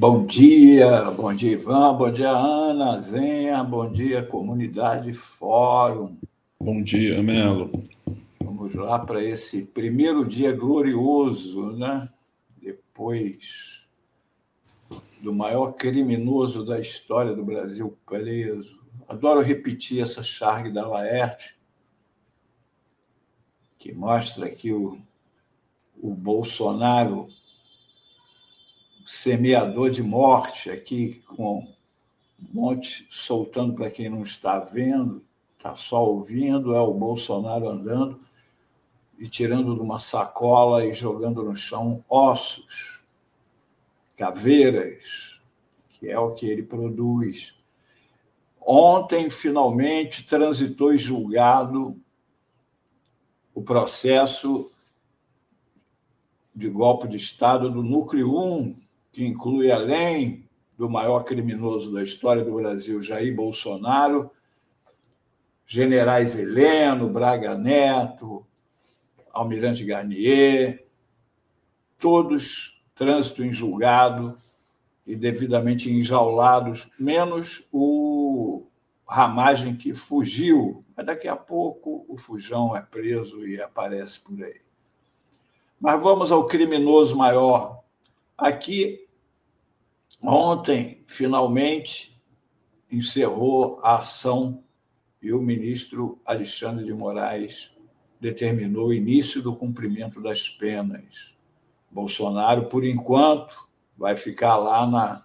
Bom dia, Ivan, bom dia, Ana, Zenha, bom dia, comunidade Fórum. Bom dia, Melo. Vamos lá para esse primeiro dia glorioso, né? Depois do maior criminoso da história do Brasil preso. Adoro repetir essa charge da Laerte, que mostra aqui o Bolsonaro semeador de morte, aqui com um monte soltando para quem não está vendo, está só ouvindo, é o Bolsonaro andando e tirando de uma sacola e jogando no chão ossos, caveiras, que é o que ele produz. Ontem, finalmente, transitou em julgado o processo de golpe de Estado do Núcleo 1, que inclui, além do maior criminoso da história do Brasil, Jair Bolsonaro, generais Heleno, Braga Neto, Almirante Garnier, todos trânsito em julgado e devidamente enjaulados, menos o Ramagem, que fugiu, mas daqui a pouco o fujão é preso e aparece por aí. Mas vamos ao criminoso maior. Aqui, ontem, finalmente, encerrou a ação e o ministro Alexandre de Moraes determinou o início do cumprimento das penas. Bolsonaro, por enquanto, vai ficar lá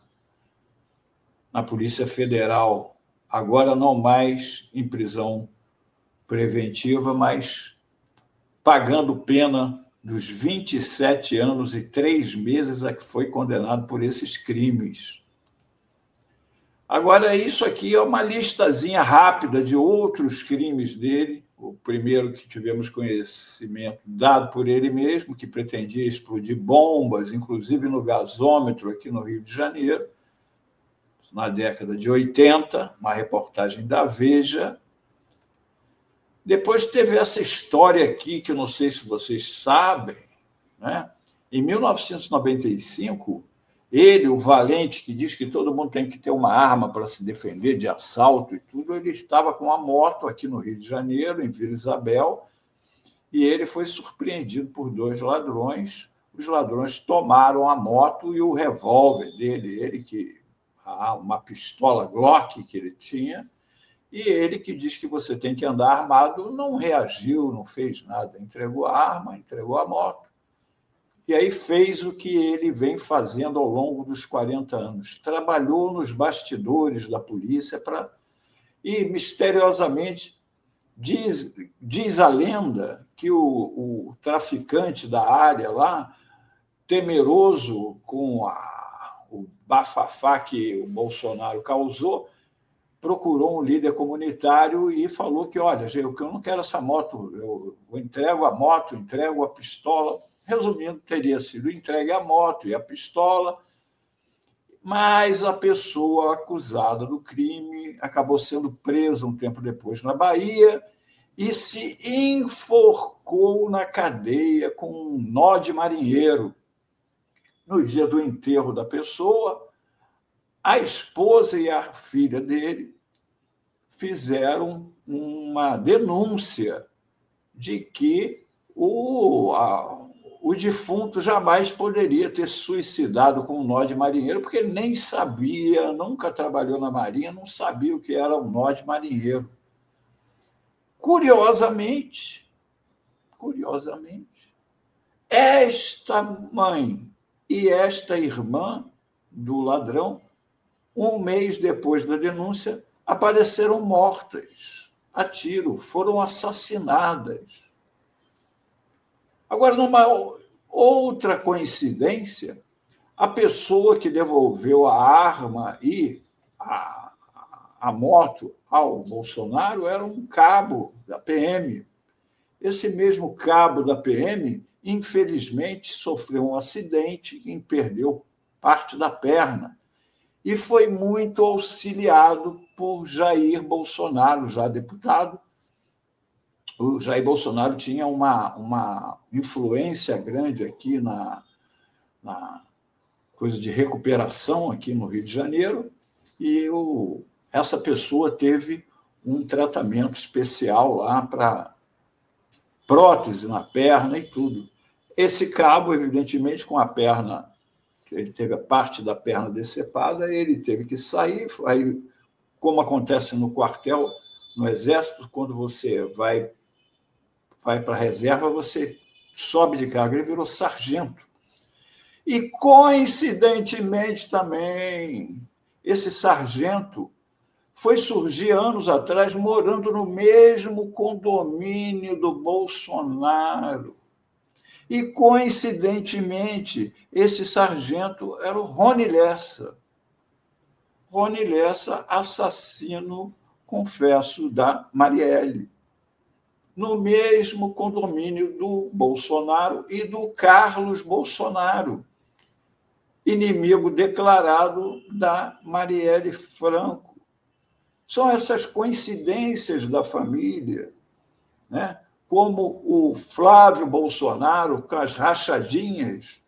na Polícia Federal, agora não mais em prisão preventiva, mas pagando pena dos 27 anos e 3 meses a que foi condenado por esses crimes. Agora, isso aqui é uma listazinha rápida de outros crimes dele. O primeiro que tivemos conhecimento, dado por ele mesmo, que pretendia explodir bombas, inclusive no gasômetro aqui no Rio de Janeiro, na década de 80, uma reportagem da Veja. Depois teve essa história aqui, que eu não sei se vocês sabem, né? Em 1995, ele, o valente, que diz que todo mundo tem que ter uma arma para se defender de assalto e tudo, ele estava com uma moto aqui no Rio de Janeiro, em Vila Isabel, e ele foi surpreendido por 2 ladrões. Os ladrões tomaram a moto e o revólver dele, uma pistola Glock que ele tinha, e ele, que diz que você tem que andar armado, não reagiu, não fez nada, entregou a arma, entregou a moto, e aí fez o que ele vem fazendo ao longo dos 40 anos. Trabalhou nos bastidores da polícia e, misteriosamente, diz a lenda que o traficante da área lá, temeroso com o bafafá que o Bolsonaro causou, procurou um líder comunitário e falou que, olha, eu não quero essa moto, eu entrego a moto, entrego a pistola. Resumindo, teria sido entregue a moto e a pistola, mas a pessoa acusada do crime acabou sendo presa um tempo depois na Bahia e se enforcou na cadeia com um nó de marinheiro. No dia do enterro da pessoa, a esposa e a filha dele fizeram uma denúncia de que o defunto jamais poderia ter suicidado com um nó de marinheiro, porque ele nem sabia, nunca trabalhou na Marinha, não sabia o que era um nó de marinheiro. Curiosamente, esta mãe e esta irmã do ladrão, um mês depois da denúncia, apareceram mortas a tiro, foram assassinadas. Agora, numa outra coincidência, a pessoa que devolveu a arma e a moto ao Bolsonaro era um cabo da PM. Esse mesmo cabo da PM, infelizmente, sofreu um acidente e perdeu parte da perna e foi muito auxiliado por Jair Bolsonaro, já deputado. O Jair Bolsonaro tinha uma influência grande aqui coisa de recuperação aqui no Rio de Janeiro, e essa pessoa teve um tratamento especial lá para prótese na perna e tudo. Esse cabo, evidentemente, com a perna, ele teve a parte da perna decepada, ele teve que sair, aí, como acontece no quartel, no Exército, quando você vai para a reserva, você sobe de cargo, ele virou sargento. E, coincidentemente, também, esse sargento foi surgir anos atrás morando no mesmo condomínio do Bolsonaro. E, coincidentemente, esse sargento era o Rony Lessa. Rony Lessa, assassino, confesso, da Marielle, no mesmo condomínio do Bolsonaro e do Carlos Bolsonaro, inimigo declarado da Marielle Franco. São essas coincidências da família, né? Como o Flávio Bolsonaro, com as rachadinhas,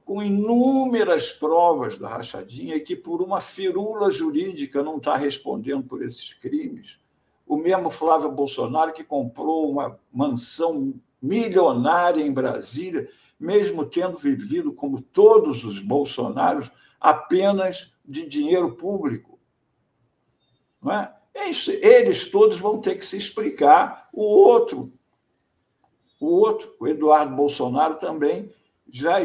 com inúmeras provas da rachadinha, e que, por uma firula jurídica, não está respondendo por esses crimes. O mesmo Flávio Bolsonaro que comprou uma mansão milionária em Brasília, mesmo tendo vivido, como todos os Bolsonaros, apenas de dinheiro público. Não é? Eles todos vão ter que se explicar. O Eduardo Bolsonaro, também já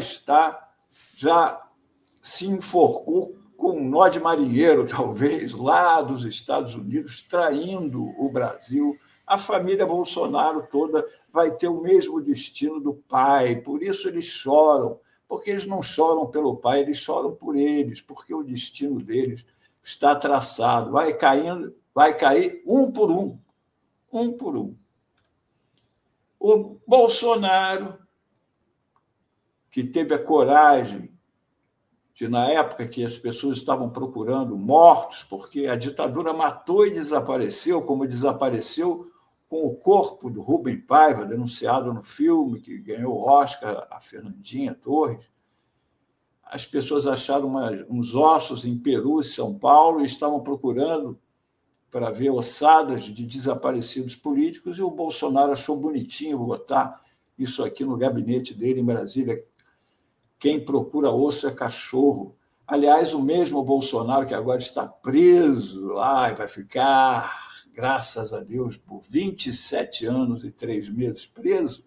se enforcou com um nó de marinheiro, talvez, lá dos Estados Unidos, traindo o Brasil. A família Bolsonaro toda vai ter o mesmo destino do pai, por isso eles choram, porque eles não choram pelo pai, eles choram por eles, porque o destino deles está traçado, vai cair um por um. O Bolsonaro, que teve a coragem de, na época que as pessoas estavam procurando mortos, porque a ditadura matou e desapareceu, como desapareceu com o corpo do Rubem Paiva, denunciado no filme, que ganhou o Oscar, a Fernandinha Torres. As pessoas acharam uns ossos em Peru e São Paulo e estavam procurando para ver ossadas de desaparecidos políticos, e o Bolsonaro achou bonitinho botar isso aqui no gabinete dele em Brasília. Quem procura osso é cachorro. Aliás, o mesmo Bolsonaro, que agora está preso lá e vai ficar, graças a Deus, por 27 anos e 3 meses preso,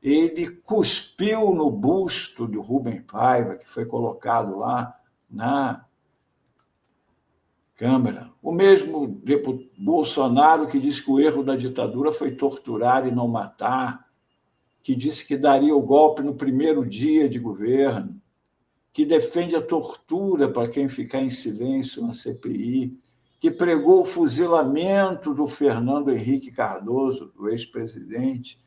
ele cuspiu no busto do Rubem Paiva, que foi colocado lá na Câmara. O mesmo Bolsonaro que disse que o erro da ditadura foi torturar e não matar, que disse que daria o golpe no primeiro dia de governo, que defende a tortura para quem ficar em silêncio na CPI, que pregou o fuzilamento do Fernando Henrique Cardoso, do ex-presidente,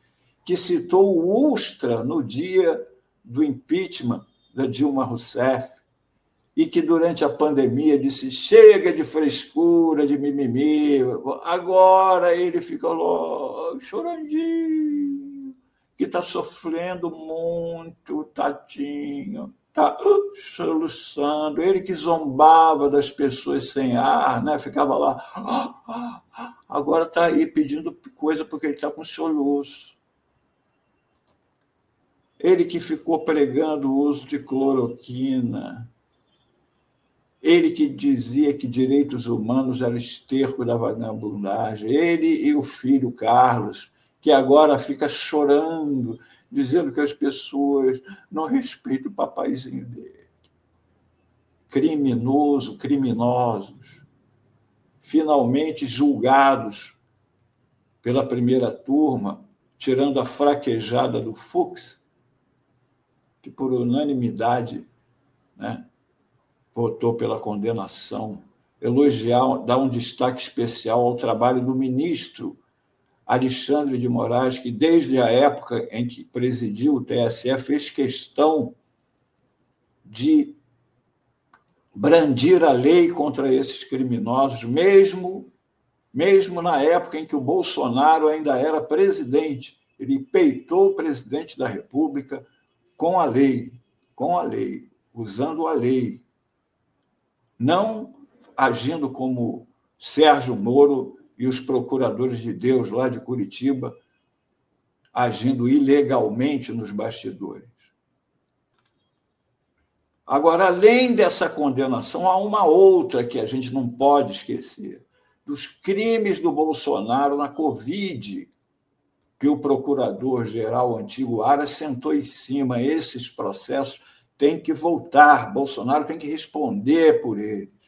que citou o Ustra no dia do impeachment da Dilma Rousseff, e que, durante a pandemia, disse: chega de frescura, de mimimi. Agora ele fica lá, chorandinho, que está sofrendo muito, tadinho, está soluçando. Ele que zombava das pessoas sem ar, né? Ficava lá, agora está aí pedindo coisa porque ele está com soluço. Ele que ficou pregando o uso de cloroquina. Ele que dizia que direitos humanos era esterco da vagabundagem. Ele e o filho Carlos, que agora fica chorando, dizendo que as pessoas não respeitam o papaizinho dele. Criminosos, finalmente julgados pela primeira turma, tirando a fraquejada do Fux, que por unanimidade, né, votou pela condenação. Elogiar, dar um destaque especial ao trabalho do ministro Alexandre de Moraes, que, desde a época em que presidiu o TSE, fez questão de brandir a lei contra esses criminosos, mesmo na época em que o Bolsonaro ainda era presidente. Ele peitou o presidente da República com a lei. usando a lei, não agindo como Sérgio Moro e os procuradores de Deus lá de Curitiba, agindo ilegalmente nos bastidores. Agora, além dessa condenação, há uma outra que a gente não pode esquecer, dos crimes do Bolsonaro na Covid, que o procurador-geral antigo Aras sentou em cima. Esses processos têm que voltar, Bolsonaro tem que responder por eles.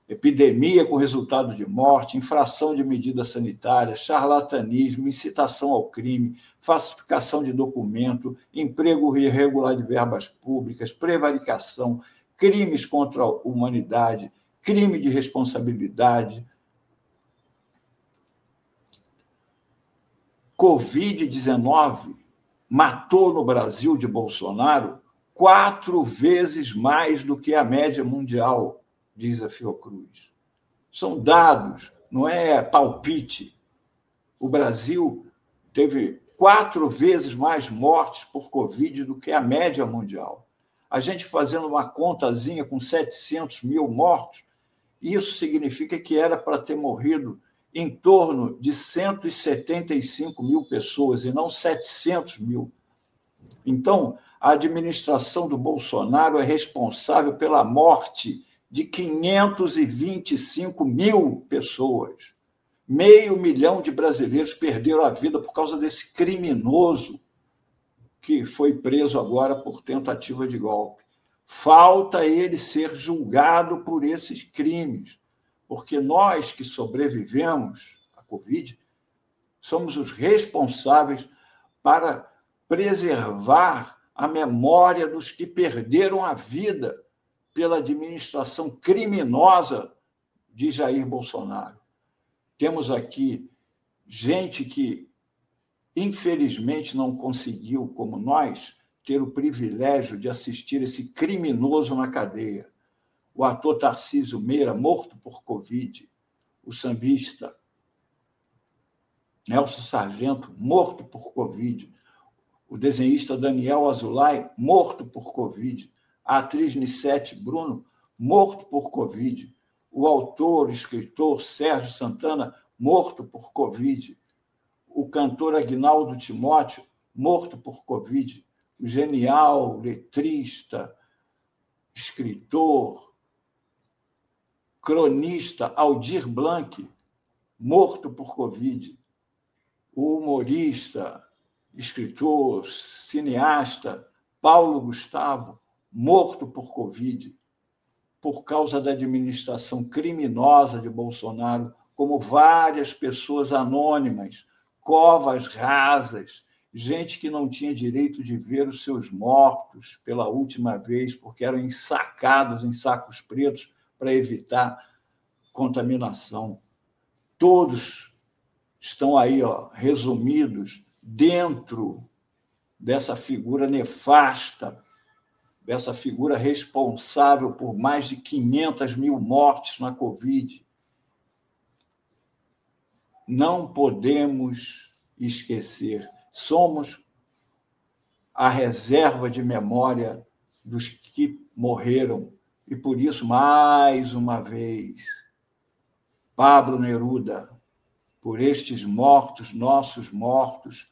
Epidemia com resultado de morte, infração de medidas sanitárias, charlatanismo, incitação ao crime, falsificação de documento, emprego irregular de verbas públicas, prevaricação, crimes contra a humanidade, crime de responsabilidade. Covid-19 matou no Brasil de Bolsonaro 4 vezes mais do que a média mundial, diz a Fiocruz. São dados, não é palpite. O Brasil teve 4 vezes mais mortes por Covid do que a média mundial. A gente fazendo uma contazinha com 700 mil mortos, isso significa que era para ter morrido em torno de 175 mil pessoas e não 700 mil. Então, a administração do Bolsonaro é responsável pela morte de 525 mil pessoas. 500.000 de brasileiros perderam a vida por causa desse criminoso que foi preso agora por tentativa de golpe. Falta ele ser julgado por esses crimes, porque nós que sobrevivemos à Covid somos os responsáveis para preservar a memória dos que perderam a vida pela administração criminosa de Jair Bolsonaro. Temos aqui gente que, infelizmente, não conseguiu, como nós, ter o privilégio de assistir esse criminoso na cadeia. O ator Tarcísio Meira, morto por Covid. O sambista Nelson Sargento, morto por Covid. O desenhista Daniel Azulay, morto por Covid. A atriz Nissete Bruno, morto por Covid. O autor, escritor Sérgio Santana, morto por Covid. O cantor Aguinaldo Timóteo, morto por Covid. O genial letrista, escritor, cronista Aldir Blanc, morto por Covid. O humorista, escritor, cineasta Paulo Gustavo, morto por Covid, por causa da administração criminosa de Bolsonaro, como várias pessoas anônimas, covas rasas, gente que não tinha direito de ver os seus mortos pela última vez, porque eram ensacados em sacos pretos para evitar contaminação. Todos estão aí, resumidos dentro dessa figura nefasta, dessa figura responsável por mais de 500.000 mortes na Covid. Não podemos esquecer. Somos a reserva de memória dos que morreram. E por isso, mais uma vez, Pablo Neruda, por estes mortos, nossos mortos,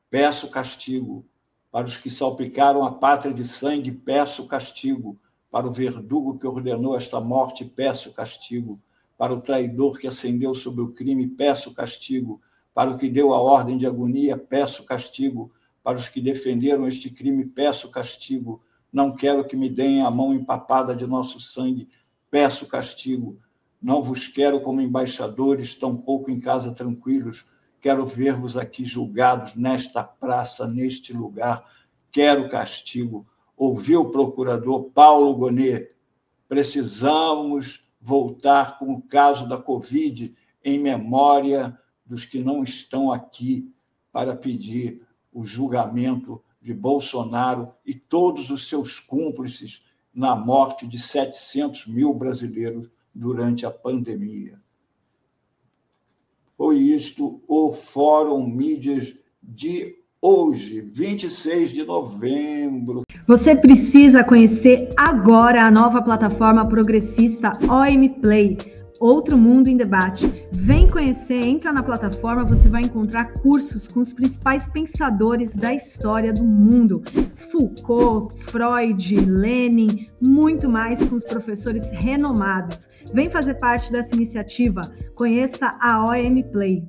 peço castigo. Para os que salpicaram a pátria de sangue, peço castigo. Para o verdugo que ordenou esta morte, peço castigo. Para o traidor que acendeu sobre o crime, peço castigo. Para o que deu a ordem de agonia, peço castigo. Para os que defenderam este crime, peço castigo. Não quero que me deem a mão empapada de nosso sangue, peço castigo. Não vos quero como embaixadores, tampouco em casa tranquilos. Quero ver-vos aqui julgados nesta praça, neste lugar. Quero castigo. Ouviu o procurador Paulo Gonet? Precisamos voltar com o caso da Covid em memória dos que não estão aqui para pedir o julgamento de Bolsonaro e todos os seus cúmplices na morte de 700.000 brasileiros durante a pandemia. Foi isto o Fórum Mídias de hoje, 26 de novembro. Você precisa conhecer agora a nova plataforma progressista OM Play, Outro Mundo em Debate. Vem conhecer, entra na plataforma, você vai encontrar cursos com os principais pensadores da história do mundo. Foucault, Freud, Lenin, muito mais com os professores renomados. Vem fazer parte dessa iniciativa. Conheça a OM Play.